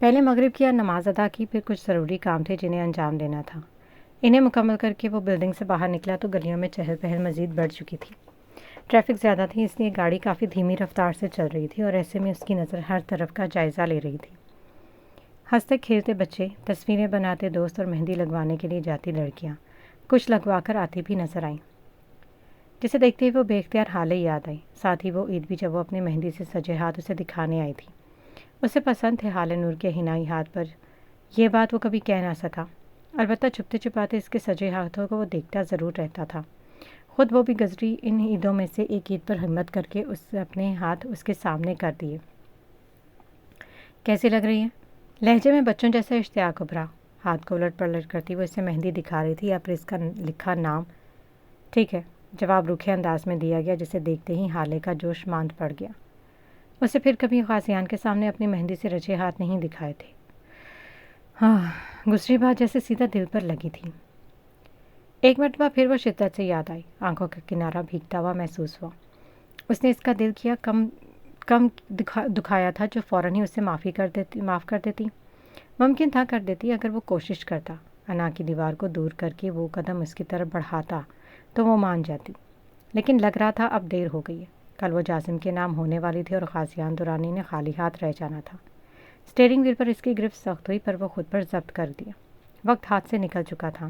پہلے مغرب کی نماز ادا کی، پھر کچھ ضروری کام تھے جنہیں انجام دینا تھا۔ انہیں مکمل کر کے وہ بلڈنگ سے باہر نکلا تو گلیوں میں چہل پہل مزید بڑھ چکی تھی۔ ٹریفک زیادہ تھی، اس لیے گاڑی کافی دھیمی رفتار سے چل رہی تھی اور ایسے میں اس کی نظر ہر طرف کا جائزہ لے رہی تھی۔ ہنستے کھیلتے بچے، تصویریں بناتے دوست اور مہندی لگوانے کے لیے جاتی لڑکیاں کچھ لگوا کر آتی بھی نظر آئیں، جسے دیکھتے ہی وہ بے اختیار حالے یاد آئی۔ ساتھ ہی وہ عید بھی جب وہ اپنی مہندی سے سجے ہاتھ اسے دکھانے آئی تھی۔ اسے پسند تھے حال نور کے حنائی ہاتھ، پر یہ بات وہ کبھی کہہ نہ سکا۔ البتہ چھپتے چھپاتے اس کے سجے ہاتھوں کو وہ دیکھتا ضرور رہتا تھا۔ خود وہ بھی گزری ان عیدوں میں سے ایک عید پر ہمت کر کے اپنے ہاتھ اس کے سامنے کر دیے۔ کیسی لگ رہی ہے؟ لہجے میں بچوں جیسا اشتیاق ابھرا۔ ہاتھ کو الٹ پلٹ کرتی وہ اسے مہندی دکھا رہی تھی، یا پھر اس کا لکھا نام۔ ٹھیک ہے، جواب روکھے انداز میں دیا گیا، جسے دیکھتے ہی حالے کا جوش ماند پڑ گیا۔ اسے پھر کبھی غازیان کے سامنے اپنی مہندی سے رچے ہاتھ نہیں دکھائے تھے۔ گزری بات جیسے سیدھا دل پر لگی تھی۔ ایک مرتبہ پھر وہ شدت سے یاد آئی، آنکھوں کا کنارہ بھیگتا ہوا محسوس ہوا۔ اس نے اس کا دل کیا کم دکھایا تھا جو فوراً ہی اسے معاف کر دیتی۔ ممکن تھا کر دیتی اگر وہ کوشش کرتا، انا کی دیوار کو دور کر کے وہ قدم اس کی طرف بڑھاتا تو وہ مان جاتی۔ لیکن لگ رہا تھا اب دیر ہو گئی ہے۔ کل وہ جاسم کے نام ہونے والی تھی اور غازیان درانی نے خالی ہاتھ رہ جانا تھا۔ اسٹیئرنگ وہیل پر اس کی گرفت سخت ہوئی، پر وہ خود پر ضبط کر دیا۔ وقت ہاتھ سے نکل چکا تھا۔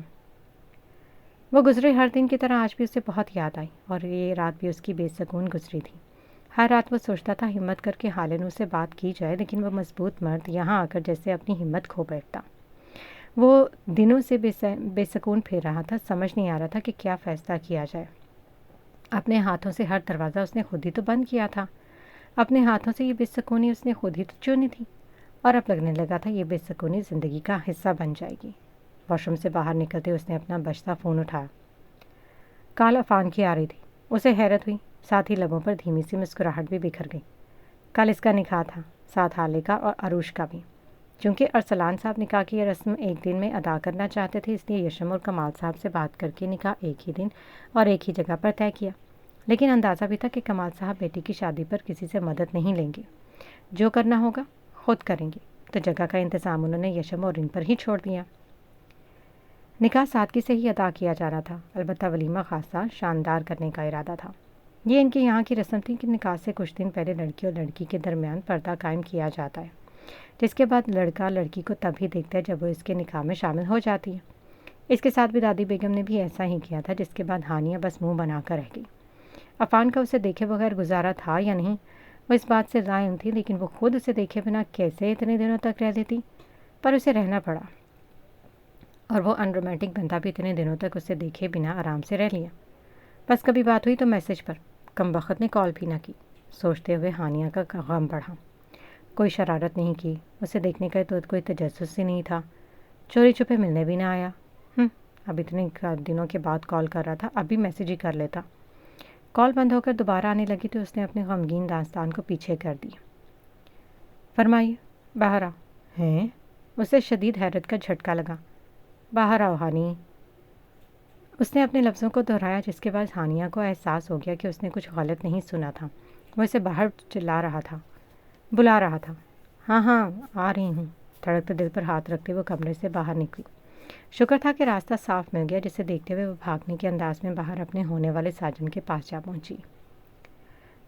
وہ گزرے ہر دن کی طرح آج بھی اسے بہت یاد آئی، اور یہ رات بھی اس کی بے سکون گزری تھی۔ ہر رات وہ سوچتا تھا ہمت کر کے حالن سے بات کی جائے، لیکن وہ مضبوط مرد یہاں آ کر جیسے اپنی ہمت کھو بیٹھتا۔ وہ دنوں سے بے سکون پھر رہا تھا، سمجھ نہیں آ رہا تھا کہ کیا فیصلہ کیا جائے۔ اپنے ہاتھوں سے ہر دروازہ اس نے خود ہی تو بند کیا تھا، اپنے ہاتھوں سے یہ بے سکونی اس نے خود ہی تو چنی تھی، اور اب لگنے لگا تھا یہ بے سکونی زندگی کا حصہ بن جائے گی۔ واش روم سے باہر نکلتے اس نے اپنا بجتا فون اٹھایا۔ کال عفان کی آ رہی تھی۔ اسے حیرت ہوئی، ساتھ ہی لبوں پر دھیمی سی مسکراہٹ بھی بکھر گئی۔ کل اس کا نکاح تھا، ساتھ حالے کا اور عروش کا بھی۔ چونکہ ارسلان صاحب نکاح کی یہ رسم ایک دن میں ادا کرنا چاہتے تھے، اس لیے یشم اور کمال صاحب سے بات کر کے نکاح ایک ہی دن اور ایک ہی جگہ پر طے کیا۔ لیکن اندازہ بھی تھا کہ کمال صاحب بیٹی کی شادی پر کسی سے مدد نہیں لیں گے، جو کرنا ہوگا خود کریں گے، تو جگہ کا انتظام انہوں نے یشم اور ان پر ہی چھوڑ دیا۔ نکاح سادگی سے ہی ادا کیا جانا تھا، البتہ ولیمہ خاصہ شاندار کرنے کا ارادہ تھا۔ یہ ان کے یہاں کی رسم تھی کہ نکاح سے کچھ دن پہلے لڑکی اور لڑکی کے درمیان پردہ قائم کیا جاتا ہے، جس کے بعد لڑکا لڑکی کو تب ہی دیکھتا ہے جب وہ اس کے نکاح میں شامل ہو جاتی ہے۔ اس کے ساتھ بھی دادی بیگم نے بھی ایسا ہی کیا تھا، جس کے بعد ہانیہ بس منہ بنا کر رہ گئی۔ عفان کا اسے دیکھے بغیر گزارا تھا یا نہیں، وہ اس بات سے لا علم تھی، لیکن وہ خود اسے دیکھے بنا کیسے اتنے دنوں تک رہ لیتی، پر اسے رہنا پڑا، اور وہ ان رومانٹک بندہ بھی اتنے دنوں تک اسے دیکھے بنا آرام سے رہ لیا۔ بس کبھی بات ہوئی تو میسج پر، کم وقت نے کال بھی نہ کی۔ سوچتے ہوئے ہانیہ کا غم بڑھا۔ کوئی شرارت نہیں کی، اسے دیکھنے کا تو کوئی تجسس ہی نہیں تھا، چوری چھپے ملنے بھی نہ آیا۔ اب اتنے دنوں کے بعد کال کر رہا تھا، اب بھی میسج ہی کر لیتا۔ کال بند ہو کر دوبارہ آنے لگی تو اس نے اپنے غمگین داستان کو پیچھے کر دیا۔ فرمائیے، باہر آؤ۔ ہیں؟ اسے شدید حیرت کا جھٹکا لگا۔ باہر آؤ ہانی۔ اس نے اپنے لفظوں کو دہرایا، جس کے بعد ہانیہ کو احساس ہو گیا کہ اس نے کچھ غلط نہیں سنا تھا۔ وہ اسے باہر چلا رہا تھا، بلا رہا تھا۔ ہاں ہاں آ رہی ہوں۔ دھڑکتے دل پر ہاتھ رکھتے وہ کمرے سے باہر نکلی۔ شکر تھا کہ راستہ صاف مل گیا، جسے دیکھتے ہوئے وہ بھاگنے کے انداز میں باہر اپنے ہونے والے ساجن کے پاس جا پہنچی۔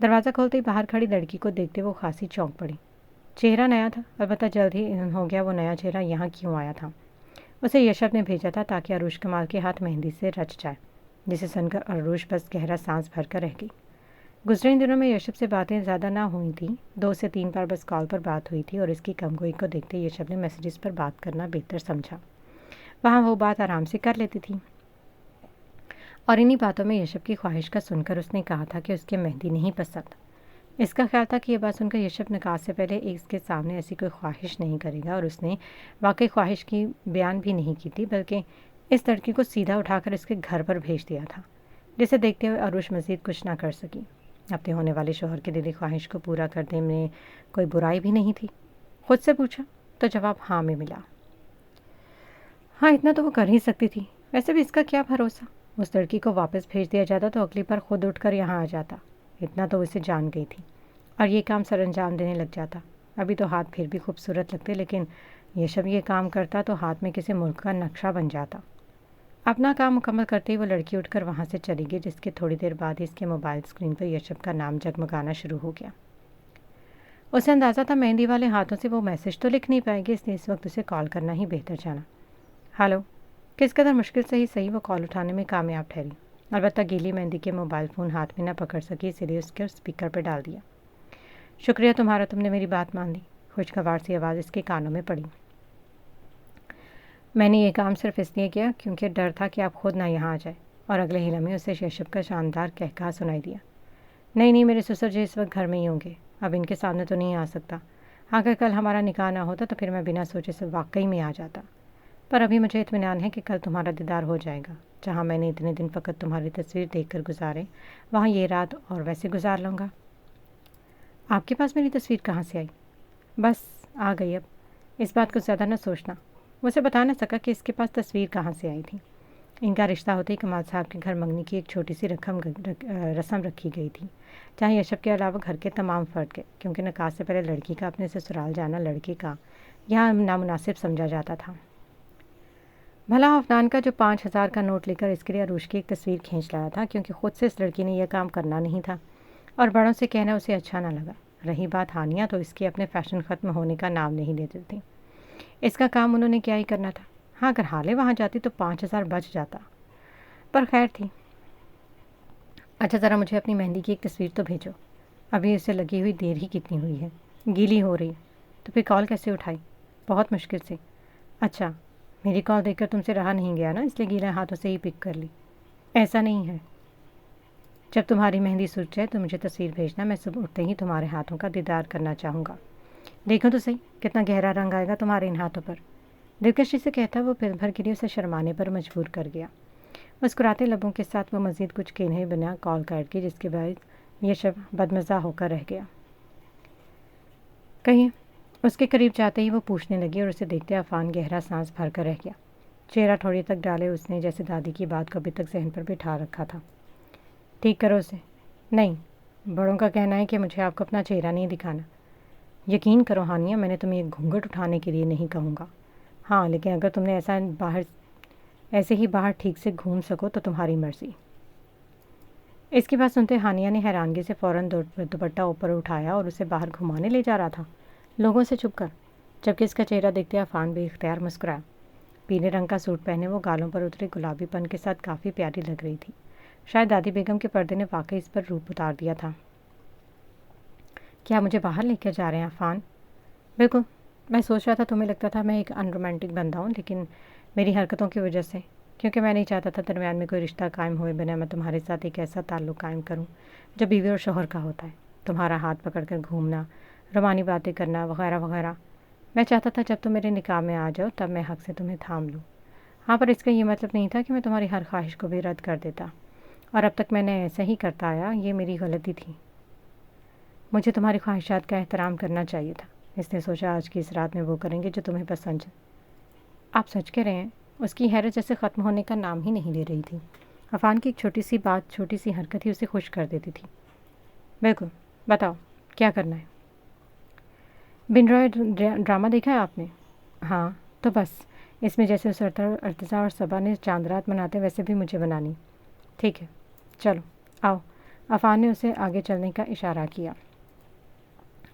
دروازہ کھولتے ہی باہر کھڑی لڑکی کو دیکھتے وہ خاصی چونک پڑی۔ چہرہ نیا تھا، البتہ جلد ہی علم ہو گیا وہ نیا چہرہ یہاں کیوں آیا تھا۔ اسے یشب نے بھیجا تھا تاکہ عروش کمال کے ہاتھ مہندی سے رچ جائے، جسے سن کر عروش بس گہرا سانس بھر کر رہ گئی۔ گزرے دنوں میں یشب سے باتیں زیادہ نہ ہوئی تھیں، 2 سے 3 بار بس کال پر بات ہوئی تھی، اور اس کی کم گوئی کو دیکھتے یشب نے میسیجز پر بات کرنا بہتر سمجھا۔ وہاں وہ بات آرام سے کر لیتی تھی، اور انہی باتوں میں یشب کی خواہش کا سن کر اس نے کہا تھا کہ اس کے مہندی نہیں پسند۔ اس کا خیال تھا کہ یہ بات سن کر یشب نکاح سے پہلے اس کے سامنے ایسی کوئی خواہش نہیں کرے گا، اور اس نے واقعی خواہش کی بیان بھی نہیں کی تھی، بلکہ اس لڑکی کو سیدھا اٹھا کر اس کے گھر پر بھیج دیا تھا، جسے دیکھتے ہوئے عروش مزید کچھ نہ کر سکی۔ اپنے ہونے والے شوہر کی دلی خواہش کو پورا کرنے میں کوئی برائی بھی نہیں تھی۔ خود سے پوچھا تو جواب ہاں میں ملا۔ ہاں اتنا تو وہ کر ہی سکتی تھی، ویسے بھی اس کا کیا بھروسہ، اس لڑکی کو واپس بھیج دیا جاتا تو اگلی بار خود اٹھ کر یہاں آ جاتا، اتنا تو اسے جان گئی تھی، اور یہ کام سر انجام دینے لگ جاتا۔ ابھی تو ہاتھ پھر بھی خوبصورت لگتے، لیکن یشب یہ کام کرتا تو ہاتھ میں کسی ملک کا نقشہ بن جاتا۔ اپنا کام مکمل کرتے ہی وہ لڑکی اٹھ کر وہاں سے چلی گئی، جس کے تھوڑی دیر بعد ہی اس کے موبائل اسکرین پر یشب کا نام جگمگانا شروع ہو گیا۔ اسے اندازہ تھا مہندی والے ہاتھوں سے وہ میسج تو لکھ نہیں پائے گی، اس لیے اس وقت اسے کال کرنا ہی بہتر جانا۔ ہلو۔ کس قدر مشکل سے ہی صحیح وہ کال اٹھانے میں کامیاب ٹھہری، البتہ گیلی مہندی کے موبائل فون ہاتھ میں نہ پکڑ سکی، اسی لیے اس کے اسپیکر پہ ڈال دیا۔ شکریہ تمہارا، تم نے میری بات مان لی، خوشگوار سی آواز اس کے کانوں میں پڑی۔ میں نے یہ کام صرف اس لیے کیا کیونکہ ڈر تھا کہ آپ خود نہ یہاں آ جائے، اور اگلے ہی لمحے اسے یشب کا شاندار کہکہا سنائی دیا۔ نہیں، میرے سسر جی اس وقت گھر میں ہی ہوں گے، اب ان کے سامنے تو نہیں آ سکتا۔ اگر کل ہمارا نکاح نہ ہوتا تو پھر میں بنا سوچے سے واقعی میں آ جاتا، پر ابھی مجھے اطمینان ہے کہ کل تمہارا دیدار ہو جائے گا۔ جہاں میں نے اتنے دن فقط تمہاری تصویر دیکھ کر گزارے، وہاں یہ رات اور ویسے گزار لوں گا۔ آپ کے پاس میری تصویر کہاں سے آئی؟ بس آ گئی، اب اس بات کو زیادہ نہ سوچنا۔ وہ اسے بتا نہ سکا کہ اس کے پاس تصویر کہاں سے آئی تھی۔ ان کا رشتہ ہوتے ہی کمال صاحب کے گھر منگنی کی ایک چھوٹی سی رسم رکھی گئی تھی، جہاں یشب کے علاوہ گھر کے تمام فرد کے، کیونکہ نکاح سے پہلے لڑکی کا اپنے سسرال جانا لڑکے کا یہاں نامناسب سمجھا جاتا تھا۔ بھلا عفنان کا جو 5,000 کا نوٹ لے کر اس کے لیے عروج کی ایک تصویر کھینچ لایا تھا، کیونکہ خود سے اس لڑکی نے یہ کام کرنا نہیں تھا، اور بڑوں سے کہنا اسے اچھا نہ لگا۔ رہی بات ہانیہ، تو اس کے اپنے فیشن ختم ہونے کا نام نہیں لیتی تھی۔ اس کا کام انہوں نے کیا ہی کرنا تھا۔ ہاں، اگر حالے وہاں جاتی تو 5,000 بچ جاتا، پر خیر تھی۔ اچھا، ذرا مجھے اپنی مہندی کی ایک تصویر تو بھیجو۔ ابھی اسے لگی ہوئی دیر ہی کتنی ہوئی ہے، گیلی ہو رہی۔ تو پھر کال کیسے اٹھائی؟ بہت مشکل سے۔ اچھا، میری کال دیکھ کر تم سے رہا نہیں گیا نا، اس لیے گیلے ہاتھوں سے ہی پک کر لی۔ ایسا نہیں ہے، جب تمہاری مہندی سوکھ جائے تو مجھے تصویر بھیجنا، میں صبح اٹھتے ہی تمہارے ہاتھوں کا دیدار کرنا چاہوں گا۔ دیکھو تو صحیح کتنا گہرا رنگ آئے گا تمہارے ان ہاتھوں پر، دلکشی سے کہتا وہ پھر بھر کے لیے اسے شرمانے پر مجبور کر گیا۔ مسکراتے لبوں کے ساتھ وہ مزید کچھ کہنے بنا کال کاٹ کی، جس کے باعث یشب بدمزہ ہو کر رہ گیا۔ کہیں اس کے قریب جاتے ہی وہ پوچھنے لگی، اور اسے دیکھتے عفان گہرا سانس بھر کر رہ گیا۔ چہرہ تھوڑی تک ڈالے اس نے، جیسے دادی کی بات کو ابھی تک ذہن پر بٹھا رکھا تھا۔ ٹھیک کرو اسے۔ نہیں، بڑوں کا کہنا ہے کہ مجھے آپ کو اپنا چہرہ نہیں دکھانا۔ یقین کرو ہانیہ، میں نے تمہیں ایک گھونگھٹ اٹھانے کے لیے نہیں کہوں گا۔ ہاں، لیکن اگر تم نے ایسے ہی باہر ٹھیک سے گھوم سکو تو تمہاری مرضی۔ اس کی بات سنتے ہانیہ نے حیرانگی سے فوراً دوپٹہ اوپر اٹھایا اور اسے باہر گھمانے لے جا رہا تھا، لوگوں سے چھپ کر، جبکہ اس کا چہرہ دیکھتے عفان بے اختیار مسکرایا۔ پیلے رنگ کا سوٹ پہنے وہ گالوں پر اترے گلابی پن کے ساتھ کافی پیاری لگ رہی تھی۔ شاید دادی بیگم کے پردے نے واقعی اس پر روپ اتار دیا تھا۔ کیا مجھے باہر لے کر جا رہے ہیں عفان؟ بالکل، میں سوچ رہا تھا تمہیں لگتا تھا میں ایک ان رومانٹک بندہ ہوں، لیکن میری حرکتوں کی وجہ سے، کیونکہ میں نہیں چاہتا تھا درمیان میں کوئی رشتہ قائم ہوئے بنا میں تمہارے ساتھ ایک ایسا تعلق قائم کروں جو بیوی اور شوہر کا ہوتا ہے، تمہارا ہاتھ پکڑ کر گھومنا، رومانی باتیں کرنا وغیرہ وغیرہ۔ میں چاہتا تھا جب تم میرے نکاح میں آ جاؤ تب میں حق سے تمہیں تھام لوں۔ ہاں، پر اس کا یہ مطلب نہیں تھا کہ میں تمہاری ہر خواہش کو بھی رد کر دیتا، اور اب تک میں نے ایسا ہی کرتا آیا، یہ میری غلطی تھی۔ مجھے تمہاری خواہشات کا احترام کرنا چاہیے تھا، اس نے سوچا آج کی اس رات میں وہ کریں گے جو تمہیں پسند ہے۔ آپ سچ کہہ رہے ہیں؟ اس کی حیرت جیسے ختم ہونے کا نام ہی نہیں لے رہی تھی۔ عفان کی ایک چھوٹی سی بات، چھوٹی سی حرکت ہی اسے خوش کر دیتی تھی۔ بالکل، بتاؤ کیا کرنا ہے؟ بن رائے ڈرامہ دیکھا ہے آپ نے؟ ہاں، تو بس اس میں جیسے ارتضیٰ اور صبا نے چاند رات مناتے ویسے بھی مجھے بنانی۔ ٹھیک ہے، چلو آؤ۔ عفان نے اسے آگے چلنے کا اشارہ کیا۔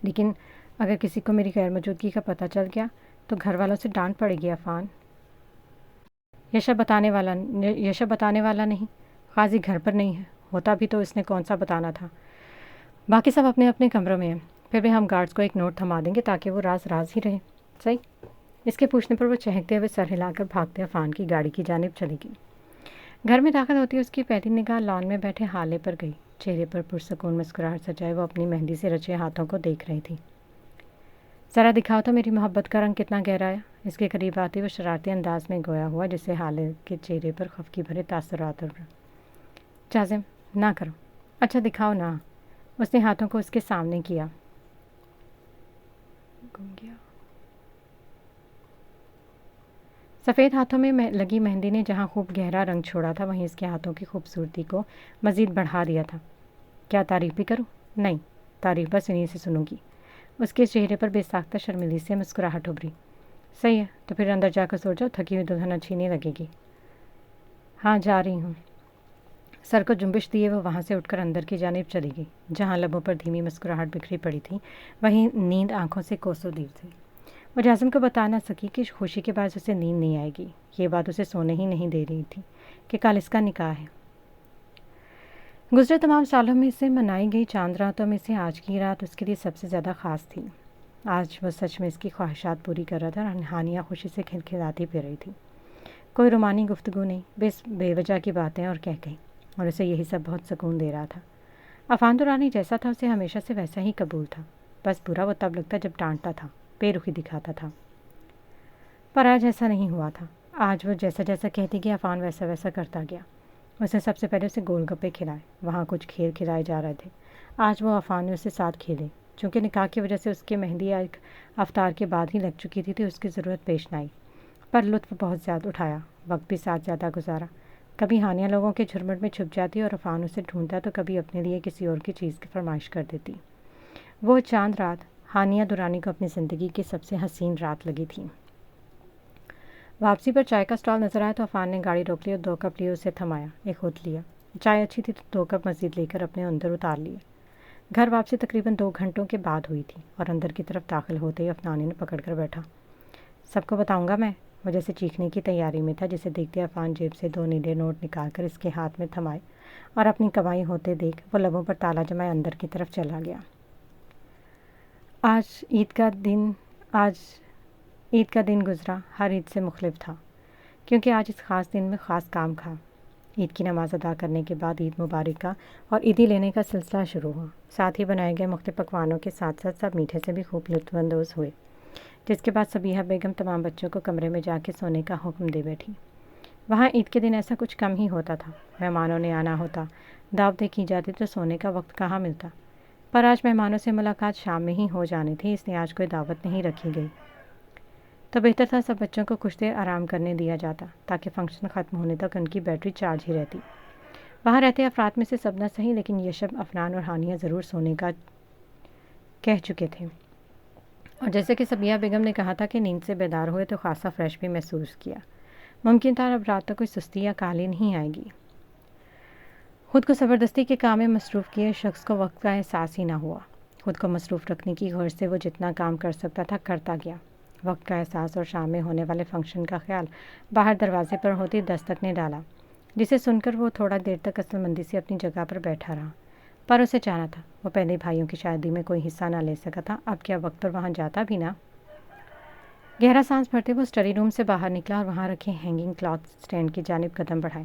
لیکن اگر کسی کو میری غیر موجودگی کا پتہ چل گیا تو گھر والوں سے ڈانٹ پڑے گی عفان۔ یشب بتانے والا نہیں، قاضی گھر پر نہیں ہے، ہوتا بھی تو اس نے کون سا بتانا تھا۔ باقی سب اپنے اپنے کمروں میں ہیں، پھر بھی ہم گارڈز کو ایک نوٹ تھما دیں گے تاکہ وہ راز ہی رہے۔ صحیح؟ اس کے پوچھنے پر وہ چہکتے ہوئے سر ہلا کر بھاگتے عفان کی گاڑی کی جانب چلی گئی۔ گھر میں داخل ہوتی اس کی پہلی نگاہ لان میں بیٹھے حالے پر گئی۔ چہرے پر پرسکون مسکراہٹ سجائے وہ اپنی مہندی سے رچے ہاتھوں کو دیکھ رہی تھی۔ ذرا دکھاؤ تو میری محبت کا رنگ کتنا گہرا ہے۔ اس کے قریب آتی وہ شرارتی انداز میں گویا ہوا، جسے حالے کے چہرے پر خفگی بھرے تاثرات ہو رہے۔ جازم نہ کرو۔ اچھا دکھاؤ نا۔ اس نے ہاتھوں کو اس کے سامنے کیا۔ سفید ہاتھوں میں لگی مہندی نے جہاں خوب گہرا رنگ چھوڑا تھا، وہیں اس کے ہاتھوں کی خوبصورتی کو مزید بڑھا دیا تھا۔ کیا تعریف بھی کروں؟ نہیں، تعریف بس انہیں سے سنوں گی۔ اس کے چہرے پر بے ساختہ شرمیلی سے مسکراہٹ ابھری۔ صحیح ہے، تو پھر اندر جا کر سو جاؤ، تھکی ہوئی دلہن اچھی نہیں لگے گی۔ ہاں جا رہی ہوں۔ سر کو جنبش دیے وہ وہاں سے اٹھ کر اندر کی جانب چلی گئی، جہاں لبوں پر دھیمی مسکراہٹ بکھری پڑی تھی، وہیں نیند آنکھوں سے کوسوں دور تھی۔ وہ جاسم کو بتا نہ سکی کہ خوشی کے باعث اسے نیند نہیں آئے گی۔ یہ بات اسے سونے ہی نہیں دے رہی تھی کہ کل اس کا نکاح ہے۔ گزرے تمام سالوں میں سے منائی گئی چاند راتوں میں سے آج کی رات اس کے لیے سب سے زیادہ خاص تھی۔ آج وہ سچ میں اس کی خواہشات پوری کر رہا تھا اور ہانیہ خوشی سے کھلکھلاتی پھر رہی تھی۔ کوئی رومانی گفتگو نہیں، بے وجہ کی باتیں اور کہہ گئی، اور اسے یہی سب بہت سکون دے رہا تھا۔ عفان دورانی جیسا تھا اسے ہمیشہ سے ویسا ہی قبول تھا، بس برا وہ تب لگتا جب ڈانٹتا تھا، بے رخی دکھاتا تھا۔ پر آج ایسا نہیں ہوا تھا۔ آج وہ جیسا جیسا کہتی کہ عفان ویسا ویسا کرتا گیا۔ اس نے سب سے پہلے اسے گول گپے کھلائے، وہاں کچھ کھیل کھلائے جا رہے تھے۔ آج وہ عفان نے اسے ساتھ کھیلے۔ چونکہ نکاح کی وجہ سے اس کے مہندی ایک افطار کے بعد ہی لگ چکی تھی، اس کی ضرورت پیش نہ آئی، پر لطف بہت زیادہ اٹھایا، وقت بھی ساتھ زیادہ گزارا۔ کبھی ہانیہ لوگوں کے جھرمٹ میں چھپ جاتی اور عفان اسے ڈھونڈتا، تو کبھی اپنے لیے کسی اور کی چیز کی فرمائش کر دیتی۔ وہ چاند رات ہانیہ دورانی کو اپنی زندگی کی سب سے حسین رات لگی تھی۔ واپسی پر چائے کا اسٹال نظر آیا تو عفان نے گاڑی روک لی اور 2 کپ لیے اسے تھمایا، ایک خود لیا۔ چائے اچھی تھی تو 2 کپ مزید لے کر اپنے اندر اتار لیے۔ گھر واپسی تقریباً 2 گھنٹوں کے بعد ہوئی تھی، اور اندر کی طرف داخل ہوتے ہی عفنان نے پکڑ کر بیٹھا۔ سب کو بتاؤں گا میں؟ وہ جیسے چیخنے کی تیاری میں تھا، جسے دیکھتے عفان جیب سے 2 نیلے نوٹ نکال کر اس کے ہاتھ میں تھمائے، اور اپنی کمائی ہوتے دیکھ وہ لبوں پر تالا جمائے اندر کی طرف چلا گیا۔ آج عید کا دن گزرا ہر عید سے مختلف تھا، کیونکہ آج اس خاص دن میں خاص کام تھا۔ عید کی نماز ادا کرنے کے بعد عید مبارک کا اور عیدی لینے کا سلسلہ شروع ہوا۔ ساتھ ہی بنائے گئے مختلف پکوانوں کے ساتھ ساتھ سب میٹھے سے بھی خوب لطف اندوز ہوئے، جس کے بعد صبیحہ بیگم تمام بچوں کو کمرے میں جا کے سونے کا حکم دے بیٹھی۔ وہاں عید کے دن ایسا کچھ کم ہی ہوتا تھا، مہمانوں نے آنا ہوتا، دعوتیں کی جاتی تو سونے کا وقت کہاں ملتا۔ پر آج مہمانوں سے ملاقات شام میں ہی ہو جانی تھی، اس لیے آج کوئی دعوت نہیں رکھی گئی۔ تو بہتر تھا سب بچوں کو کچھ دیر آرام کرنے دیا جاتا، تاکہ فنکشن ختم ہونے تک ان کی بیٹری چارج ہی رہتی۔ وہاں رہتے افراد میں سے سب نہ صحیح، لیکن یشب، عفنان اور ہانیہ ضرور سونے کا کہہ چکے تھے، اور جیسے کہ صبیحہ بیگم نے کہا تھا کہ نیند سے بیدار ہوئے تو خاصا فریش بھی محسوس کیا۔ ممکن تھا اب رات تک کوئی سستی یا کالی نہیں آئے گی۔ خود کو زبردستی کے کام میں مصروف کیے شخص کو وقت کا احساس ہی نہ ہوا۔ خود کو مصروف رکھنے کی غرض سے وہ جتنا کام کر سکتا تھا کرتا گیا۔ وقت کا احساس اور شام میں ہونے والے فنکشن کا خیال باہر دروازے پر ہوتی دستک نے ڈالا، جسے سن کر وہ تھوڑا دیر تک عقل مندی سے اپنی جگہ پر بیٹھا رہا۔ پر اسے جانا تھا، وہ پہلے بھائیوں کی شادی میں کوئی حصہ نہ لے سکا تھا، اب کیا وقت پر وہاں جاتا بھی نہ۔ گہرا سانس بھرتے وہ اسٹڈی روم سے باہر نکلا اور وہاں رکھے ہینگنگ کلاتھ اسٹینڈ کی جانب قدم بڑھائے،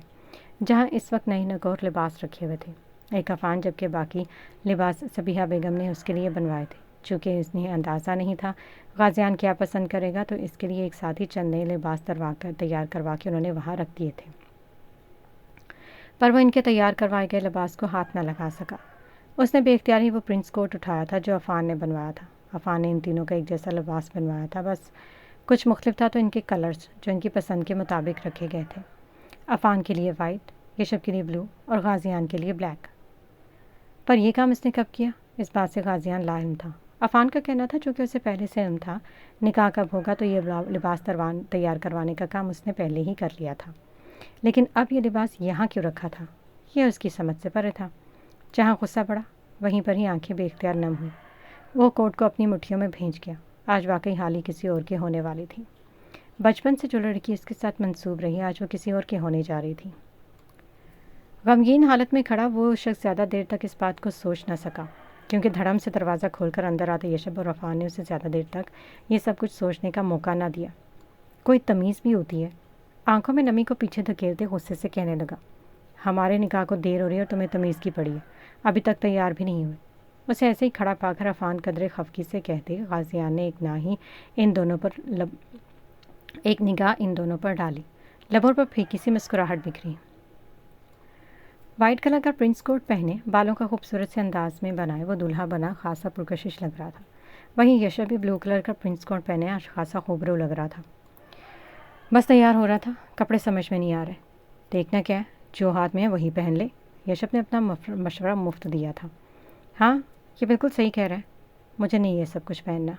جہاں اس وقت نئی نگور لباس رکھے ہوئے تھے۔ ایک عفان، جبکہ باقی لباس صبیحہ بیگم نے اس کے لیے بنوائے تھے۔ چونکہ اس نے اندازہ نہیں تھا غازیان کیا پسند کرے گا، تو اس کے لیے ایک ساتھ ہی چند نئے لباس تیار کروا کے انہوں نے وہاں رکھ دیے تھے، پر وہ ان کے تیار کروائے گئے لباس کو ہاتھ نہ لگا سکا۔ اس نے بے اختیار ہی وہ پرنس کوٹ اٹھایا تھا جو عفان نے بنوایا تھا۔ عفان نے ان تینوں کا ایک جیسا لباس بنوایا تھا، بس کچھ مختلف تھا تو ان کے کلرز، جو ان کی پسند کے مطابق رکھے گئے تھے۔ عفان کے لیے وائٹ، یشب کے لیے بلو اور غازیان کے لیے بلیک۔ پر یہ کام اس نے کب کیا؟ اس بات سے غازیان لا علم تھا۔ عفان کا کہنا تھا چونکہ اسے پہلے سے علم تھا نکاح کب ہوگا، تو یہ لباس تیار کروانے کا کام اس نے پہلے ہی کر لیا تھا۔ لیکن اب یہ لباس یہاں کیوں رکھا تھا؟ یہ اس کی سمجھ سے پرے تھا۔ جہاں غصہ بڑھا وہیں پر ہی آنکھیں بے اختیار نم ہوئی۔ وہ کوٹ کو اپنی مٹھیوں میں بھینچ گیا۔ آج واقعی حال ہی کسی اور کے ہونے والی تھی۔ بچپن سے جو لڑکی اس کے ساتھ منسوب رہی، آج وہ کسی اور کے ہونے جا رہی تھی۔ غمگین حالت میں کھڑا وہ شخص زیادہ دیر تک اس بات کو سوچ نہ سکا، کیونکہ دھڑم سے دروازہ کھول کر اندر آتے یشب اور عفان نے اسے زیادہ دیر تک یہ سب کچھ سوچنے کا موقع نہ دیا۔ کوئی تمیز بھی ہوتی ہے؟ آنکھوں میں نمی کو پیچھے دھکیلتے غصے سے کہنے لگا، ہمارے نکاح کو دیر ہو رہی ہے اور تمہیں تمیز کی پڑی ہے، ابھی تک تیار بھی نہیں ہوئے۔ اسے ایسے ہی کھڑا پا کر عفان قدرے خفگی سے کہتے غازیان نے ایک نگاہ ان دونوں پر ڈالی، لبوں پر پھیکی سی مسکراہٹ بکھری۔ وائٹ کلر کا پرنس کوٹ پہنے، بالوں کا خوبصورت سے انداز میں بنائے وہ دولہا بنا خاصا پرکشش لگ رہا تھا۔ وہیں یشب بھی بلو کلر کا پرنس کوٹ پہنے آج خاصا خوبرو لگ رہا تھا۔ بس تیار ہو رہا تھا، کپڑے سمجھ میں نہیں آ رہے۔ دیکھنا کیا ہے، جو ہاتھ میں ہے وہی پہن لے۔ یشب نے اپنا مشورہ مفت دیا تھا۔ ہاں، یہ بالکل صحیح کہہ رہا ہے، مجھے نہیں یہ سب کچھ پہننا۔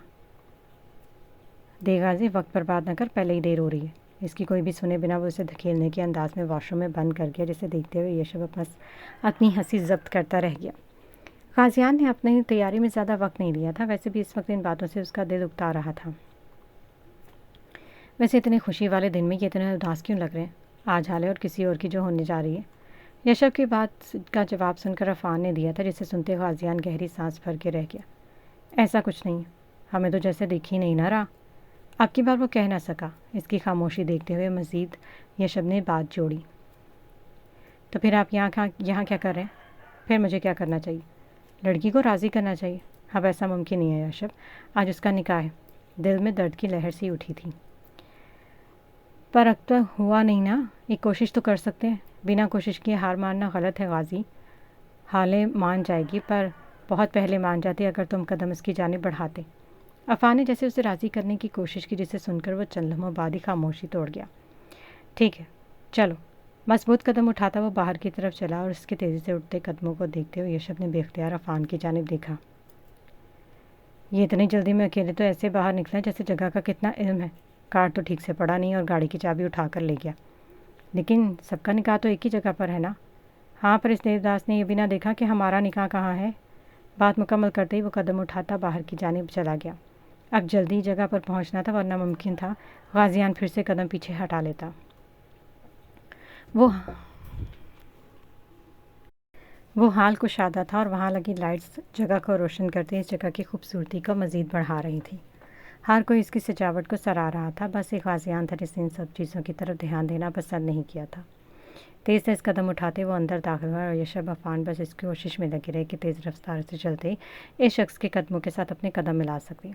دے غازی، وقت برباد نہ کر، پہلے ہی دیر ہو رہی ہے۔ اس کی کوئی بھی سنے بنا وہ اسے دھکیلنے کے انداز میں واش روم میں بند کر گیا، جسے دیکھتے ہوئے یشب اپنی ہنسی ضبط کرتا رہ گیا۔ غازیان نے اپنی تیاری میں زیادہ وقت نہیں لیا تھا، ویسے بھی اس وقت ان باتوں سے اس کا دل اکتا رہا تھا۔ ویسے اتنے خوشی والے دن میں یہ اتنے اداس کیوں لگ رہے ہیں؟ آج حالے اور کسی اور کی جو ہونے جا رہی ہے۔ یشب کی بات کا جواب سن کر عفان نے دیا تھا، جسے سنتے غازیان گہری سانس بھر کے رہ گیا۔ ایسا کچھ نہیں، ہمیں تو جیسے دکھ ہی نہیں نہ رہا۔ اب کی بار وہ کہہ نہ سکا۔ اس کی خاموشی دیکھتے ہوئے مزید یشب نے بات جوڑی۔ تو پھر آپ یہاں کیا کر رہے ہیں؟ پھر مجھے کیا کرنا چاہیے؟ لڑکی کو راضی کرنا چاہیے۔ اب ایسا ممکن نہیں ہے یشب، آج اس کا نکاح ہے۔ دل میں درد کی لہر سی اٹھی تھی۔ پر اب تو ہوا نہیں نا، ایک کوشش تو کر سکتے ہیں۔ بنا کوشش کیے ہار ماننا غلط ہے غازی۔ حالے مان جائے گی، پر بہت پہلے مان جاتی اگر تم قدم اس کی جانب بڑھاتے۔ عفان نے جیسے اسے راضی کرنے کی کوشش کی، جسے سن کر وہ چند لمحوں بعد ہی خاموشی توڑ گیا۔ ٹھیک ہے، چلو۔ مضبوط قدم اٹھاتا وہ باہر کی طرف چلا، اور اس کے تیزی سے اٹھتے قدموں کو دیکھتے ہوئے یشب نے بے اختیار عفان کی جانب دیکھا۔ یہ اتنی جلدی میں اکیلے تو ایسے باہر نکلا جیسے جگہ کا کتنا علم ہے۔ کار تو ٹھیک سے پڑا نہیں اور گاڑی کی چابی اٹھا کر لے گیا۔ لیکن سب کا نکاح تو ایک ہی جگہ پر ہے نا؟ ہاں، پر اس دیوداس نے یہ بھی نہ دیکھا کہ ہمارا نکاح کہاں ہے۔ بات مکمل کرتے ہی وہ قدم اٹھاتا باہر کی جانب چلا گیا۔ اب جلدی جگہ پر پہنچنا تھا، ورنہ ممکن تھا غازیان پھر سے قدم پیچھے ہٹا لیتا۔ وہ حال کشادہ تھا، اور وہاں لگی لائٹس جگہ کو روشن کرتے اس جگہ کی خوبصورتی کو مزید بڑھا رہی تھی۔ ہر کوئی اس کی سجاوٹ کو سراہ رہا تھا، بس ایک غازیان تھا جس نے ان سب چیزوں کی طرف دھیان دینا پسند نہیں کیا تھا۔ تیز تیز قدم اٹھاتے وہ اندر داخل ہوا، اور یشب عفان بس اس کوشش میں لگے رہے کہ تیز رفتار سے چلتے اس شخص کے قدموں کے ساتھ اپنے قدم ملا سکے۔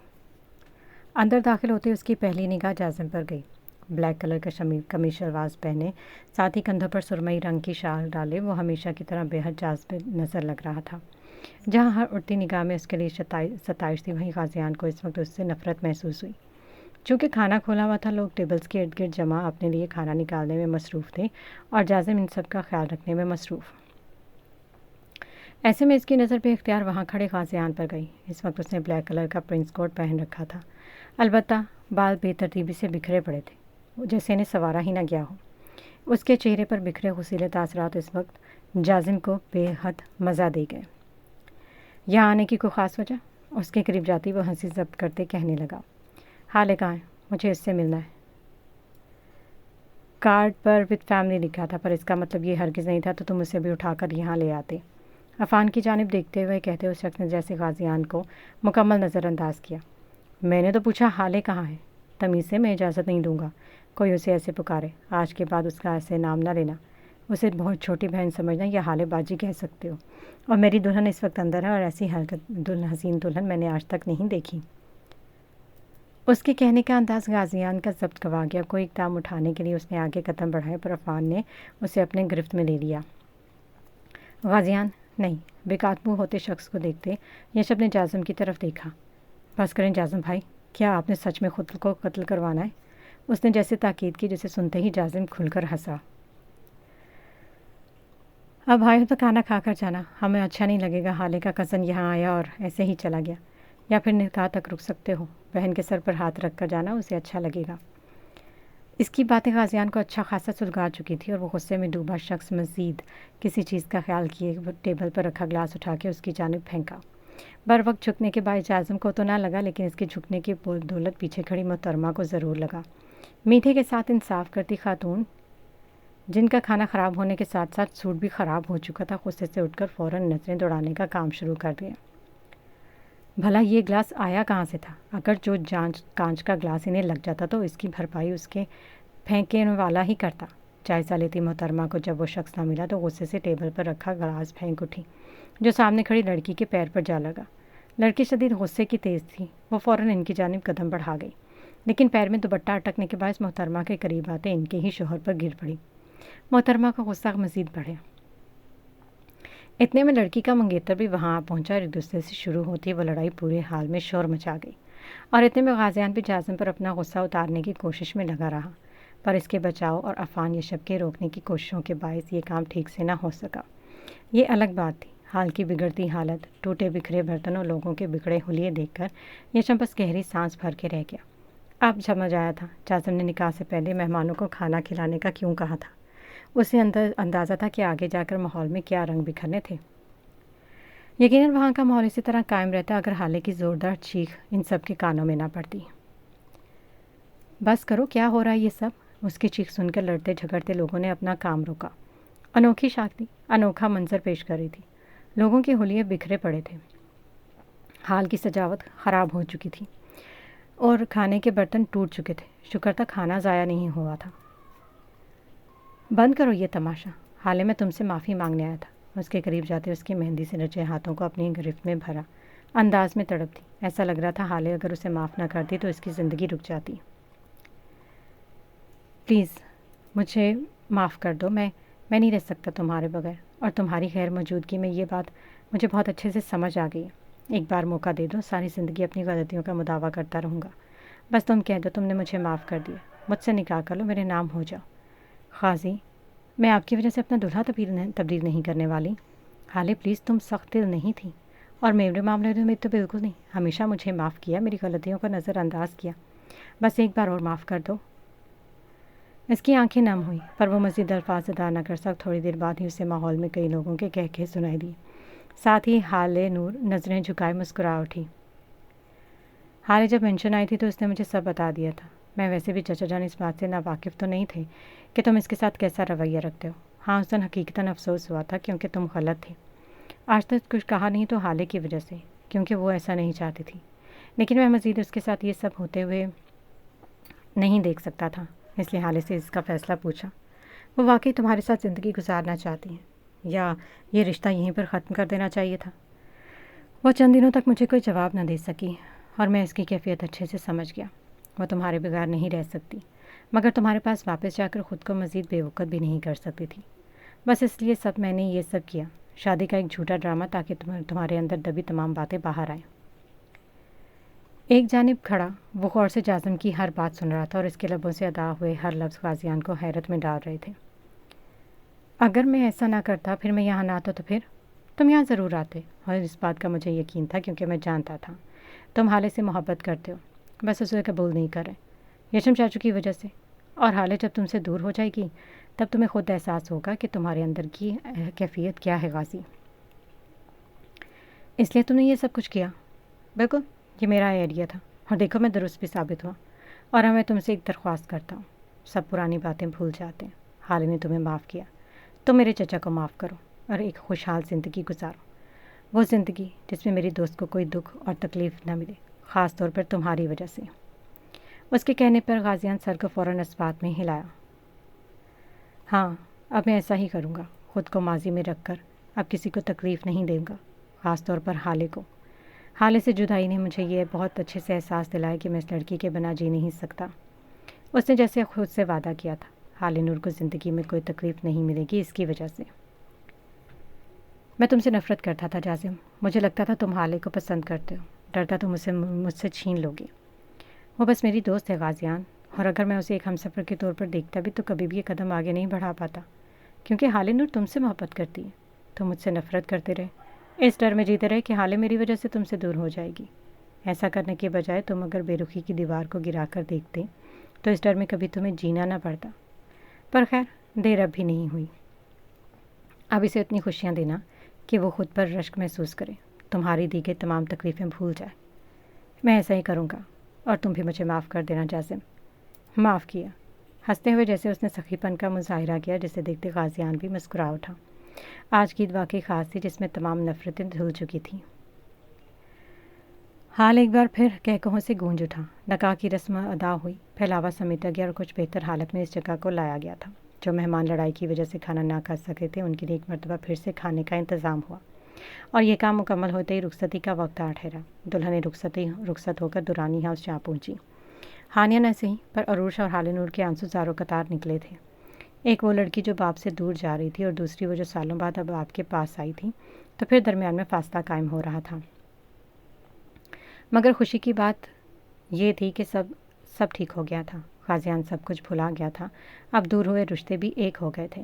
اندر داخل ہوتے اس کی پہلی نگاہ جازم پر گئی۔ بلیک کلر کا قمیص شلوار پہنے، ساتھ ہی کندھوں پر سرمئی رنگ کی شال ڈالے، وہ ہمیشہ کی طرح بے حد جاذب نظر لگ رہا تھا۔ جہاں ہر اٹھتی نگاہ میں اس کے لیے ستائش تھی، وہیں غازیان کو اس وقت اس سے نفرت محسوس ہوئی۔ چونکہ کھانا کھولا ہوا تھا، لوگ ٹیبلز کے ارد گرد جمع اپنے لیے کھانا نکالنے میں مصروف تھے، اور جازم ان سب کا خیال رکھنے میں مصروف۔ ایسے میں اس کی نظر بے اختیار وہاں کھڑے غازیان پر گئی۔ اس وقت اس نے بلیک کلر کا پرنس کوٹ پہن رکھا تھا، البتہ بال بے ترتیبی سے بکھرے پڑے تھے، جیسے انہیں سنوارا ہی نہ گیا ہو۔ اس کے چہرے پر بکھرے غصیلے تاثرات اس وقت جازم کو بے حد مزہ دے گئے۔ یہاں آنے کی کوئی خاص وجہ؟ اس کے قریب جاتی وہ ہنسی ضبط کرتے کہنے لگا۔ حالے کہاں ہے؟ مجھے اس سے ملنا ہے۔ کارڈ پر وتھ فیملی لکھا تھا، پر اس کا مطلب یہ ہرگز نہیں تھا تو تم اسے بھی اٹھا کر یہاں لے آتے۔ عفان کی جانب دیکھتے ہوئے کہتے اس شخص نے جیسے غازیان کو مکمل نظر انداز کیا۔ میں نے تو پوچھا حالے کہاں ہے؟ تمیز سے میں اجازت نہیں دوں گا کوئی اسے ایسے پکارے۔ آج کے بعد اس کا ایسے نام نہ لینا، اسے بہت چھوٹی بہن سمجھنا یا حالے باجی کہہ سکتے ہو۔ اور میری دلہن اس وقت اندر ہے، اور ایسی حسین دلہن میں نے آج تک نہیں دیکھی۔ اس کے کہنے کا انداز غازیان کا ضبط گوا گیا۔ کوئی اقدام اٹھانے کے لیے اس نے آگے قدم بڑھائے، پر عفان نے اسے اپنے گرفت میں لے لیا۔ غازیان نہیں، بے قابو ہوتے شخص کو دیکھتے یشب نے جازم کی طرف دیکھا۔ بس کریں جازم بھائی، کیا آپ نے سچ میں خود کو قتل کروانا ہے؟ اس نے جیسے تاکید کی، جسے سنتے ہی جازم کھل کر ہنسا۔ اب آئے تو کھانا کھا کر جانا، ہمیں اچھا نہیں لگے گا حالے کا کزن یہاں آیا اور ایسے ہی چلا گیا، یا پھر نکاح تک رک سکتے ہو، بہن کے سر پر ہاتھ رکھ کر جانا، اسے اچھا لگے گا۔ اس کی باتیں غازیان کو اچھا خاصا سلگا چکی تھی، اور وہ غصے میں ڈوبا شخص مزید کسی چیز کا خیال کیے وہ ٹیبل پر رکھا گلاس اٹھا کے اس کی جانب پھینکا۔ بر وقت جھکنے کے باعث جازم کو تو نہ لگا، لیکن اس کے جھکنے کی بدولت پیچھے کھڑی محترمہ کو ضرور لگا۔ میٹھے کے ساتھ انصاف کرتی خاتون، جن کا کھانا خراب ہونے کے ساتھ ساتھ سوٹ بھی خراب ہو چکا تھا، غصے سے اٹھ کر فوراً نظریں دوڑانے کا کام شروع کر دیا۔ بھلا یہ گلاس آیا کہاں سے تھا؟ اگر جو کانچ کا گلاس انہیں لگ جاتا تو اس کی بھرپائی اس کے پھینکنے والا ہی کرتا۔ جائزہ لیتی محترمہ کو جب وہ شخص نہ ملا تو غصے سے ٹیبل پر رکھا گلاس پھینک اٹھی، جو سامنے کھڑی لڑکی کے پیر پر جا لگا۔ لڑکی شدید غصے کی تیز تھی، وہ فوراً ان کی جانب قدم بڑھا گئی، لیکن پیر میں دوپٹہ اٹکنے کے باعث محترمہ کے قریب آتے ان کے ہی شوہر پر گر پڑی۔ محترمہ کا غصہ مزید بڑھا۔ اتنے میں لڑکی کا منگیتر بھی وہاں آ پہنچا، اور ایک دوسرے سے شروع ہوتی وہ لڑائی پورے حال میں شور مچا گئی، اور اتنے میں غازیان بھی جازم پر اپنا غصہ اتارنے کی کوشش میں لگا رہا، پر اس کے بچاؤ اور عفان یشب کے روکنے کی کوششوں کے باعث یہ کام ٹھیک سے نہ ہو سکا۔ یہ الگ بات تھی، حال کی بگڑتی حالت، ٹوٹے بکھرے برتن اور لوگوں کے بگڑے حلیے دیکھ کر یشم بس گہری سانس بھر کے رہ گیا۔ اب سمجھ آیا تھا جاسم نے نکاح سے پہلے مہمانوں کو کھانا کھلانے کا کیوں کہا تھا۔ اسے اندازہ تھا کہ آگے جا کر ماحول میں کیا رنگ بکھرنے تھے۔ یقیناً وہاں کا ماحول اسی طرح قائم رہتا اگر حالے کی زوردار چیخ ان سب کے کانوں میں نہ پڑتی۔ بس کرو، کیا ہو رہا ہے یہ سب؟ اس کی چیخ سن کر لڑتے جھگڑتے لوگوں نے اپنا کام روکا۔ انوکھی شادی انوکھا منظر پیش کر رہی تھی۔ لوگوں کے حلیے بکھرے پڑے تھے، حال کی سجاوٹ خراب ہو چکی تھی اور کھانے کے برتن ٹوٹ چکے تھے۔ شکر تھا کھانا ضائع نہیں ہوا تھا۔ بند کرو یہ تماشا، حالے میں تم سے معافی مانگنے آیا تھا۔ اس کے قریب جاتے اس کے مہندی سے رچے ہاتھوں کو اپنی گرفت میں بھرا انداز میں تڑپ تھی۔ ایسا لگ رہا تھا حالے اگر اسے معاف نہ کرتی تو اس کی زندگی رک جاتی۔ پلیز مجھے معاف کر دو، میں نہیں رہ سکتا تمہارے بغیر، اور تمہاری غیر موجودگی میں یہ بات مجھے بہت اچھے سے سمجھ آ گئی ہے۔ ایک بار موقع دے دو، ساری زندگی اپنی غلطیوں کا مداوع کرتا رہوں گا۔ بس تم کہہ دو تم نے مجھے معاف کر دیا، مجھ سے نکاح کر لو، میرے نام ہو جاؤ۔ قاضی، میں آپ کی وجہ سے اپنا دلہا تبدیل نہیں کرنے والی۔ حالے پلیز، تم سخت دل نہیں تھی، اور میرے معاملے میں تو بالکل نہیں۔ ہمیشہ مجھے معاف کیا، میری غلطیوں کو نظر انداز کیا، بس ایک بار اور معاف کر دو۔ اس کی آنکھیں نم ہوئیں، پر وہ مزید الفاظ ادا نہ کر سک۔ تھوڑی دیر بعد ہی اسے ماحول میں کئی لوگوں کے کہکے سنائی دیے، ساتھ ہی حالے نور نظریں جھکائے مسکرا اٹھی۔ حالے جب مینشن آئی تھی تو اس نے مجھے سب بتا دیا تھا۔ میں ویسے بھی چچا جان اس بات سے ناواقف تو نہیں تھے کہ تم اس کے ساتھ کیسا رویہ رکھتے ہو۔ ہاں، اس دن حقیقتاً افسوس ہوا تھا کیونکہ تم غلط تھے۔ آج تک کچھ کہا نہیں تو حالے کی وجہ سے، کیونکہ وہ ایسا نہیں چاہتی تھی، لیکن میں مزید اس کے ساتھ یہ سب ہوتے ہوئے نہیں دیکھ سکتا تھا، اس لیے حالے سے اس کا فیصلہ پوچھا۔ وہ واقعی تمہارے ساتھ زندگی گزارنا چاہتی ہیں، یا یہ رشتہ یہیں پر ختم کر دینا چاہیے تھا؟ وہ چند دنوں تک مجھے کوئی جواب نہ دے سکی، اور میں اس کی کیفیت اچھے سے سمجھ گیا۔ وہ تمہارے بغیر نہیں رہ سکتی، مگر تمہارے پاس واپس جا کر خود کو مزید بے وقت بھی نہیں کر سکتی تھی۔ بس اس لیے میں نے یہ سب کیا، شادی کا ایک جھوٹا ڈرامہ، تاکہ تمہارے اندر دبی تمام باتیں باہر آئیں۔ ایک جانب کھڑا وہ غور سے جاسم کی ہر بات سن رہا تھا، اور اس کے لبوں سے ادا ہوئے ہر لفظ غازیان کو حیرت میں ڈال رہے تھے۔ اگر میں ایسا نہ کرتا، پھر میں یہاں نہ آتا تو پھر تم یہاں ضرور آتے، اور اس بات کا مجھے یقین تھا کیونکہ میں جانتا تھا تم حالے سے محبت کرتے ہو، بس اسے قبول نہیں کر رہے یشم چاچو کی وجہ سے۔ اور حالے جب تم سے دور ہو جائے گی تب تمہیں خود احساس ہوگا کہ تمہارے اندر کی کیفیت کیا ہے غازی۔ اس لیے تم نے یہ سب کچھ کیا؟ بالکل، یہ میرا آئیڈیا تھا، اور دیکھو میں درست بھی ثابت ہوا۔ اور میں تم سے ایک درخواست کرتا ہوں، سب پرانی باتیں بھول جاتے ہیں۔ حالے نے تمہیں معاف کیا، تم میرے چچا کو معاف کرو اور ایک خوشحال زندگی گزارو، وہ زندگی جس میں میری دوست کو کوئی دکھ اور تکلیف نہ ملے، خاص طور پر تمہاری وجہ سے۔ اس کے کہنے پر غازیان سر کو فوراً اس بات میں ہلایا۔ ہاں، اب میں ایسا ہی کروں گا، خود کو ماضی میں رکھ کر اب کسی کو تکلیف نہیں دوں گا، خاص طور پر حالے کو۔ حالے سے جدائی نے مجھے یہ بہت اچھے سے احساس دلایا کہ میں اس لڑکی کے بنا جی نہیں سکتا۔ اس نے جیسے خود سے وعدہ کیا تھا، حالے نور کو زندگی میں کوئی تکلیف نہیں ملے گی اس کی وجہ سے۔ میں تم سے نفرت کرتا تھا جاسم، مجھے لگتا تھا تم حالے کو پسند کرتے ہو، ڈرتا تم اسے مجھ سے چھین لو گے۔ وہ بس میری دوست ہے غازیان، اور اگر میں اسے ایک ہمسفر کے طور پر دیکھتا بھی تو کبھی بھی یہ قدم آگے نہیں بڑھا پاتا، کیونکہ حالے نور تم سے محبت کرتی ہے۔ تم مجھ سے نفرت کرتے رہے، اس ڈر میں جیتے رہے کہ حالے میری وجہ سے تم سے دور ہو جائے گی۔ ایسا کرنے کے بجائے تم اگر بے رخی کی دیوار کو گرا کر دیکھتے تو اس ڈر میں کبھی تمہیں جینا نہ پڑتا۔ پر خیر، دیر اب بھی نہیں ہوئی، اب اسے اتنی خوشیاں دینا کہ وہ خود پر رشک محسوس کرے، تمہاری دی گئی تمام تکلیفیں بھول جائے۔ میں ایسا ہی کروں گا، اور تم بھی مجھے معاف کر دینا جاسم۔ معاف کیا، ہنستے ہوئے جیسے اس نے سخی پن کا مظاہرہ کیا، جسے دیکھتے غازیان بھی مسکرا اٹھا۔ آج کی عید واقعی خاص تھی، جس میں تمام نفرتیں دھل چکی تھیں۔ حال ایک بار پھر کہکہوں سے گونج اٹھا، نکاح کی رسم ادا ہوئی، پھیلاوا سمیٹا گیا، اور کچھ بہتر حالت میں اس جگہ کو لایا گیا تھا۔ جو مہمان لڑائی کی وجہ سے کھانا نہ کھا سکے تھے، ان کے لیے ایک مرتبہ پھر سے کھانے کا انتظام ہوا، اور یہ کام مکمل ہوتے ہی رخصتی کا وقت آ ٹھہرا۔ دلہنیں رخصت ہو کر دورانی ہاؤس جا پہنچی۔ ہانیہ نہ سہی، پر عروش اور حال نور کے آنسو زاروں قطار نکلے تھے۔ ایک وہ لڑکی جو باپ سے دور جا رہی تھی، اور دوسری وہ جو سالوں بعد اب باپ کے پاس آئی تھی، تو پھر درمیان میں فاصلہ قائم ہو رہا تھا۔ مگر خوشی کی بات یہ تھی کہ سب ٹھیک ہو گیا تھا، غازیان سب کچھ بھلا گیا تھا، اب دور ہوئے رشتے بھی ایک ہو گئے تھے۔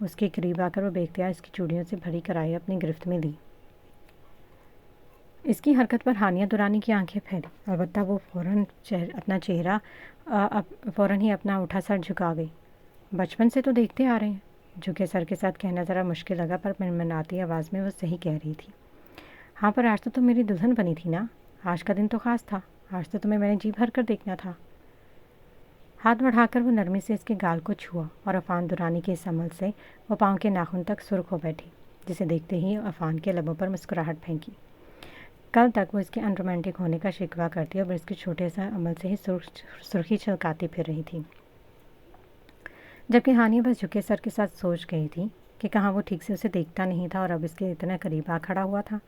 اس کے قریب آ کر وہ بے اختیار اس کی چوڑیوں سے بھری کڑھائی اپنی گرفت میں لی۔ اس کی حرکت پر ہانیہ دورانی کی آنکھیں پھیلی، البتہ وہ فوراً ہی اپنا اٹھا سر جھکا گئی۔ بچپن سے تو دیکھتے آ رہے ہیں، جھکے سر کے ساتھ کہنا ذرا مشکل لگا، پر منمناتی آواز میں وہ صحیح کہہ رہی تھی۔ ہاں، پر آج تو تم میری دلہن بنی تھی نا، آج کا دن تو خاص تھا، آج تو تمہیں میں نے جی بھر کر دیکھنا تھا۔ ہاتھ بڑھا کر وہ نرمی سے اس کے گال کو چھوا اور عفان دورانی کے اس عمل سے وہ پاؤں کے ناخن تک سرخ ہو بیٹھی، جسے دیکھتے ہی عفان کے لبوں پر مسکراہٹ پھینکی۔ کل تک وہ اس کے ان رومانٹک ہونے کا شکوہ کرتی اور اس کے چھوٹے سا عمل سے ہی سرخی چھلکاتی پھر رہی تھی، جبکہ ہانیہ بس جھکے سر کے ساتھ سوچ گئی تھی کہ کہاں وہ ٹھیک سے اسے دیکھتا نہیں تھا اور اب اس کے اتنا قریب آ کھڑا ہوا تھا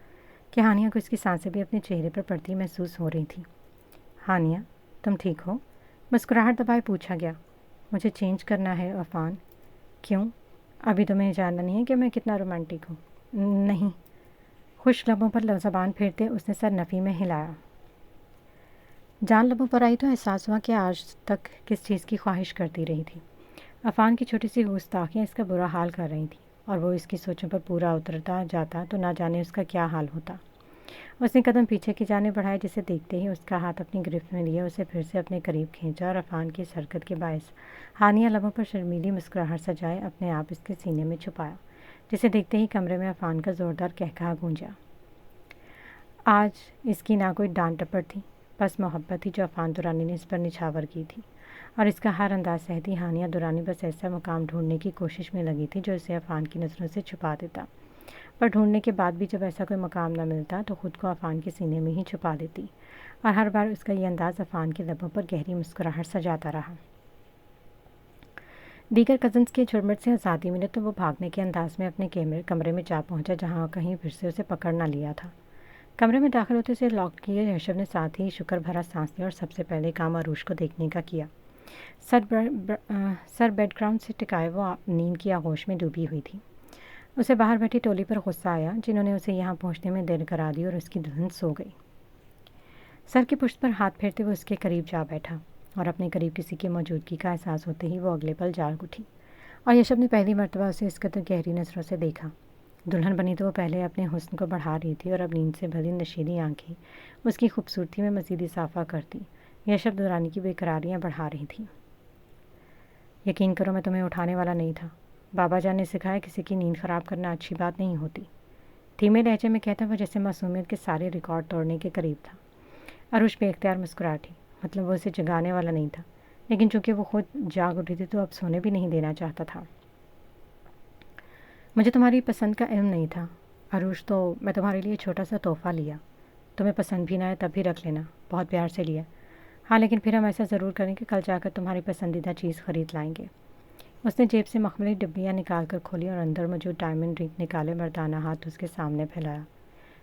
کہ ہانیہ کو اس کی سانسیں بھی اپنے چہرے پر پڑتی محسوس ہو رہی تھی۔ ہانیہ، تم ٹھیک ہو؟ مسکراہٹ دبائے پوچھا گیا۔ مجھے چینج کرنا ہے عفان۔ کیوں؟ ابھی تمہیں جاننا نہیں ہے کہ میں کتنا رومانٹک ہوں؟ نہیں۔ خشک لبوں پر زبان پھیرتے اس نے سر نفی میں ہلایا۔ جان لبوں پر آئی تو احساس ہوا کہ آج تک کس چیز کی خواہش کرتی رہی تھی۔ عفان کی چھوٹی سی گستاخیاں اس کا برا حال کر رہی تھیں، اور وہ اس کی سوچوں پر پورا اترتا جاتا تو نہ جانے اس کا کیا حال ہوتا۔ اس نے قدم پیچھے کی جانب بڑھائے، جسے دیکھتے ہی اس کا ہاتھ اپنی گرفت میں لیا، اسے پھر سے اپنے قریب کھینچا اور عفان کی اس حرکت کے باعث ہانیہ لبوں پر شرمیلی مسکراہٹ سجائے اپنے آپ اس کے سینے میں چھپایا، جسے دیکھتے ہی کمرے میں عفان کا زوردار قہقہا گونجا۔ آج اس کی نہ کوئی ڈانٹ ٹپٹ تھی، بس محبت تھی جو عفان دورانی نے اس پر نچھاور کی تھی، اور اس کا ہر انداز سہتی ہانیہ دورانی بس ایسا مقام ڈھونڈنے کی کوشش میں لگی تھی جو اسے عفان کی نظروں سے چھپا دیتا، پر ڈھونڈنے کے بعد بھی جب ایسا کوئی مقام نہ ملتا تو خود کو عفان کے سینے میں ہی چھپا دیتی، اور ہر بار اس کا یہ انداز عفان کے لبوں پر گہری مسکراہٹ سجاتا رہا۔ دیگر کزنس کے جھرمٹ سے آزادی ملے تو وہ بھاگنے کے انداز میں اپنے کمرے میں جا پہنچا، جہاں کہیں پھر سے اسے پکڑ نہ لیا تھا۔ کمرے میں داخل ہوتے سے لاک کیے یشب نے ساتھ ہی شکر بھرا سانس لیا اور سب سے پہلے کام عروش کو دیکھنے کا کیا۔ سر بیڈ گراؤنڈ سے ٹکائے وہ نیند کی آغوش میں ڈوبی ہوئی تھی۔ اسے باہر بیٹھی ٹولی پر غصہ آیا، جنہوں نے اسے یہاں پہنچنے میں دیر کرا دی، اور اس کی دلہن سو گئی۔ سر کی پشت پر ہاتھ پھیرتے وہ اس کے قریب جا بیٹھا، اور اپنے قریب کسی کی موجودگی کا احساس ہوتے ہی وہ اگلے پل جاگ اٹھی، اور یشب نے پہلی مرتبہ اسے اس قدر گہری نظروں سے دیکھا۔ دلہن بنی تو وہ پہلے اپنے حسن کو بڑھا رہی تھی، اور اب نیند سے بھری نشیلی آنکھیں اس کی خوبصورتی میں مزید اضافہ کرتی یشب دورانی کی بے قراریاں بڑھا رہی تھیں۔ یقین کرو میں تمہیں اٹھانے والا نہیں تھا، بابا جان نے سکھایا کسی کی نیند خراب کرنا اچھی بات نہیں ہوتی، دھیمے لہجے میں کہتا وہ جیسے معصومیت کے سارے ریکارڈ توڑنے کے قریب تھا۔ عروش بے اختیار مسکراتی، مطلب وہ اسے جگانے والا نہیں تھا، لیکن چونکہ وہ خود جاگ اٹھی تھی تو اب سونے بھی نہیں دینا چاہتا تھا۔ مجھے تمہاری پسند کا علم نہیں تھا عروش، تو میں تمہارے لیے چھوٹا سا تحفہ لیا، تمہیں پسند بھی نہ ہے تب بھی رکھ لینا، بہت پیار سے لیا۔ ہاں، لیکن پھر ہم ایسا ضرور کریں کہ کل جا کر تمہاری پسندیدہ چیز خرید لائیں گے۔ اس نے جیب سے مخملی ڈبیاں نکال کر کھولی اور اندر موجود ڈائمنڈ رنگ نکالے مردانہ ہاتھ اس کے سامنے پھیلایا۔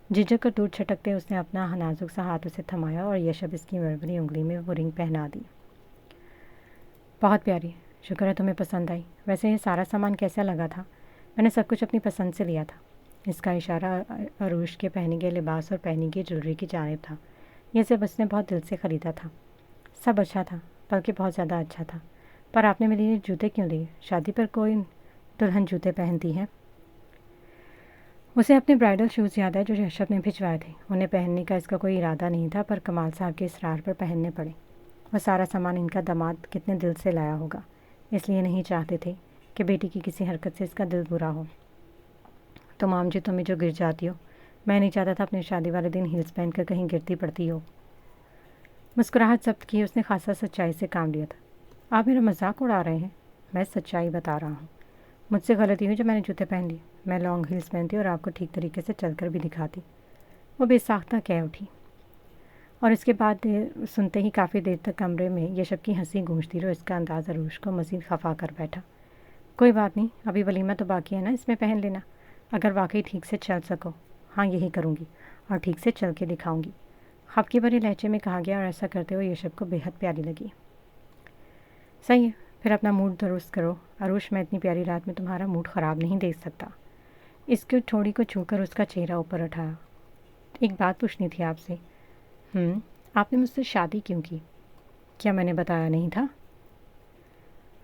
جھجک کر دور چھٹکتے اس نے اپنا نازک سا ہاتھ اسے تھمایا اور یشب اس کی مرمری انگلی میں وہ رنگ پہنا دی۔ بہت پیاری، شکر ہے تمہیں پسند آئی۔ ویسے یہ سارا سامان کیسا لگا تھا؟ میں نے سب کچھ اپنی پسند سے لیا تھا۔ اس کا اشارہ عروش کے پہنے گئے لباس اور پہنی گئی جولری کی جانب تھا۔ یہ سب اس نے بہت دل سے خریدا تھا۔ سب اچھا تھا، بلکہ بہت زیادہ اچھا تھا۔ پر آپ نے میرے لیے جوتے کیوں لیے؟ شادی پر کوئی دلہن جوتے پہنتی ہے؟ اسے اپنے برائڈل شوز یاد ہے جو یشب نے بھجوائے تھے۔ انہیں پہننے کا اس کا کوئی ارادہ نہیں تھا، پر کمال صاحب کے اصرار پر پہننے پڑے۔ وہ سارا سامان ان کا داماد کتنے دل سے لایا ہوگا، اس لیے نہیں چاہتے تھے کہ بیٹی کی کسی حرکت سے اس کا دل برا ہو۔ تو مام جی تمہیں جو گر جاتی ہو، میں نہیں چاہتا تھا اپنی شادی والے دن ہیلز پہن کر کہیں گرتی پڑتی ہو۔ مسکراہٹ ضبط کی اس نے خاصا سچائی سے کام لیا تھا۔ آپ میرا مذاق اڑا رہے ہیں؟ میں سچائی بتا رہا ہوں۔ مجھ سے غلطی ہوئی جو میں نے جوتے پہن لیے۔ میں لانگ ہیلز پہنتی اور آپ کو ٹھیک طریقے سے چل کر بھی دکھاتی، وہ بے ساختہ کہہ اٹھی۔ اور اس کے بعد سنتے ہی کافی دیر تک کمرے میں یشب کی ہنسی گونجتی رہی، اس کا انداز عروش کو مزید خفا کر بیٹھا۔ کوئی بات نہیں، ابھی ولیمہ تو باقی ہے نا، اس میں پہن لینا، اگر واقعی ٹھیک سے چل سکو۔ ہاں، یہی کروں گی اور ٹھیک سے چل کے دکھاؤں گی، خفگی بھرے لہجے میں کہا گیا، اور ایسا کرتے ہوئے یشب کو بے حد پیاری لگی۔ صحیح ہے، پھر اپنا موڈ درست کرو عروش، میں اتنی پیاری رات میں تمہارا موڈ خراب نہیں دیکھ سکتا۔ اس کی ٹھوڑی کو چھو کر اس کا چہرہ اوپر اٹھایا۔ ایک بات پوچھنی تھی آپ سے۔ آپ نے مجھ سے شادی کیوں کی؟ کیا میں نے بتایا نہیں تھا؟